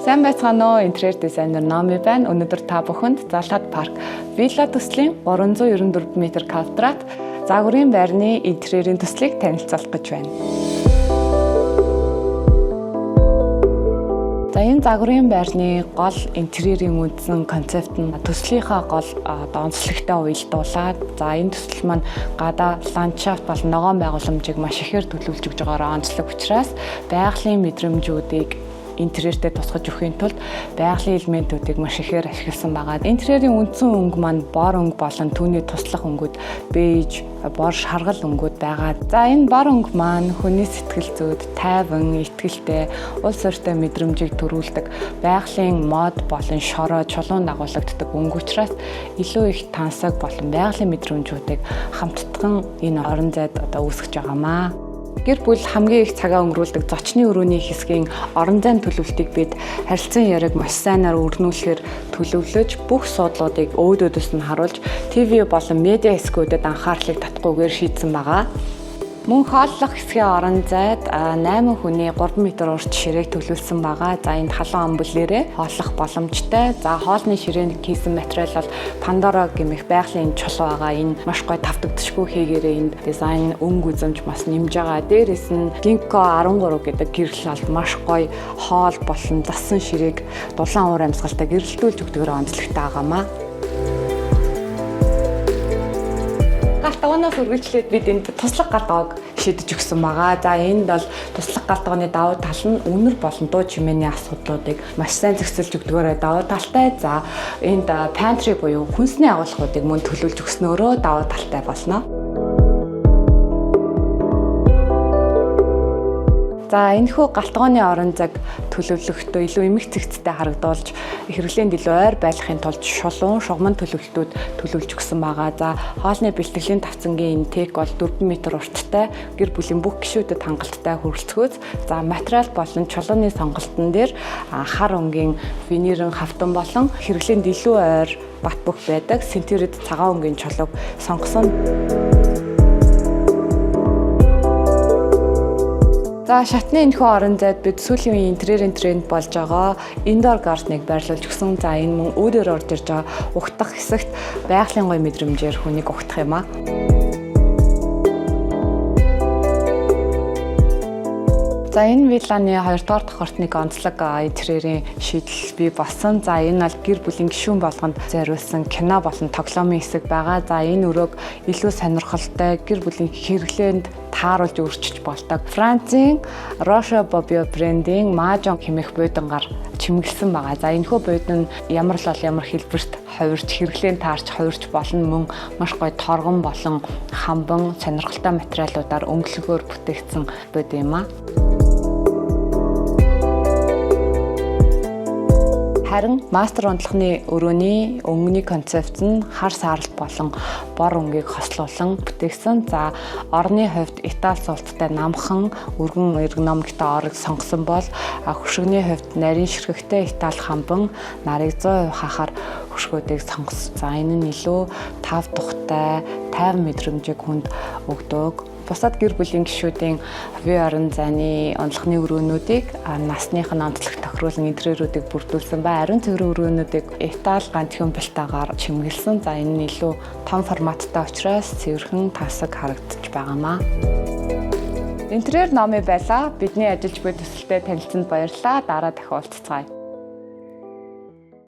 Сайн байцгаана уу? Интерьер дизайнер Номи байна. Өнөөдөр та бүхэнд Залхад парк вилла төслийн 394 м квадрат загварын байрны интерьерийн төслийг танилцуулах гэж байна. За энэ загварын байрны гол интерьерийн үндсэн концепт нь төслийнхаа гол онцлогтой уялдуулаад энэ төсөл маань гадаа ландшафт болон ногоон байгууламжийг маш ихээр төлөвлөж өгж байгаараа онцлог учраас байгалийн мэдрэмжүүдийг интерьертэй тусгаж өгөхийн тулд байгалийн элементүүдийг маш ихээр ашигласан байгаа. Интерьерийн үндсэн өнгө маань бор өнгө болон түүний туслах өнгөд беж, бор шаргал өнгөд байгаа. За энэ бор өнгө маань хүний сэтгэл зүйд тайван, итгэлтэй, улс ортой мэдрэмжийг төрүүлдэг байгалийн мод болон шороо чулуун дагуулдаг өнгө учраас илүү их тансаг болон байгалийн мэдрэмжүүдийг хамттан энэ орон зайд үүсгэж байгаамаа. Гэр бүл хамгийн их цагаа өнгөрүүлдэг зочны өрөөний хэсгийн орон зайн төлөвлөлтийг бид харилцан яриаг маш сайнаар өрнүүлэхээр төлөвлөж бүх суудлуудыг өөдөөдөөс нь харуулж ТV болон медиа хэсгүүдэд анхаарлыг татахгүйгээр шийдсэн байгаа. Мөн хооллох хэсгийн орон зайд 8 хүний 3 м урт ширээг төлөвлөсөн байгаа. За энд халуун амбулээрээ хооллох боломжтой. За хоолны ширээнд хийсэн материал бол Pandora гэмэх байгалийн чулуу байгаа. Энэ маш гоё тавтагдчихгүй хийгээрээ энд дизайн өнгө үзэмж бас нэмж байгаа. Дээрээс нь Ginkgo 13 гэдэг гэрэл бол маш гоё хоол болон зассан ширээг дулаан уур амьсгалтай гэрэлтүүлж өгдөгөөр онцлогтой байгаамаа. Галтгооноос үргэлжлээд бид энд туслах галтгоог шийдэж өгсөн байгаа. За энд бол туслах галтгооны давуу тал нь үнэр болон дуу чимээний асуудлуудыг маш сайн зохицуулж өгдөгөөр давуу талтай. За энд pantry буюу хүнсний агуулгуудыг мөн төлөвлөж өгснөөрөө давуу талтай болно. За энэхүү галтгооны орон зайг төлөвлөхдөө илүү эмх цэгцтэй харагдуулж хэрэглээнд илүү ойр байхын тулд шулуун шугамн төлөвлөлтүүд төлөвлөж өгсөн байгаа. За хоолны бэлтгэлийн тавцангийн энэ тек бол 4 м урттай гэр бүлийн бүх гишүүдэд хангалттай хүрэлцгөөс за материал болон чулууны сонголтон дээр хар өнгийн винирэн хавтан болон хэрэглээнд илүү ойр бат бөх байдаг синтерид цагаан өнгийн чулууг сонгосон. За шатны энэхүү орон зайд бид сүүлийн үеийн интерьерийн тренд болж байгаа indoor garden-ыг байрлуулж өгсөн. За энэ мөн өөрөөр орж ирж байгаа угтах хэсэгт байгалийн гоё мэдрэмжээр хүнийг угтах юм аа. За энэ вилланы 2 дугаар тохиортныг онцлог интерьерийн шийдэл бий болсон. За энэ бол гэр бүлийн гишүүн болгонд зориулсан кино болон тоглоомын хэсэг байгаа. За энэ өрөөг илүү сонирхолтой гэр бүлийн хэрэглээнд тааруулж өөрчилж болдог. Францын Roche Bobois брендийн Mahjong хэмээх будингаар чимэглэсэн байгаа. За энэхүү будин ямар л ямар хэлбэрт хувирч хэрэглээнд таарч хувирч болно мөн маш гоё торгон болон хамбан сонирхолтой материалуудаар өнгөлөгөөр бүтээгдсэн будин юм аа. Харин мастер унтлахны өрөөний өнгөний концепт нь хар сааралт болон бор өнгийг хослуулан бүтээгдсэн. За орны хувьд Итали суулттай намхан өргөн эргономиктой орог сонгосон бол хөшгөний хувьд нарийн ширхэгтэй Итали хамбан нарыг 100% хахаар хөшгөөдийг сонгосон. За энэ нь илүү тав тухтай, тайван мэдрэмжийг хүнд өгдөг. Бусад гэр бүлийн гишүүдийн хувийн орон зайны унтлахны өрөөнүүдийг насных нь онцлог тохируулан интерьерүүдийг бүрдүүлсэн ба ариун цэврийн өрөөнүүдийг Итали гантхэн бэлтаагаар чимэглэсэн. За энэ нь илүү том форматтай учраас цэвэрхэн тасаг харагдаж байгаамаа. Интерьер Номи байлаа. Бидний ажиллаж буй төсөлтэй танилцсанд баярлалаа. Дараа дахин уулзцгаая.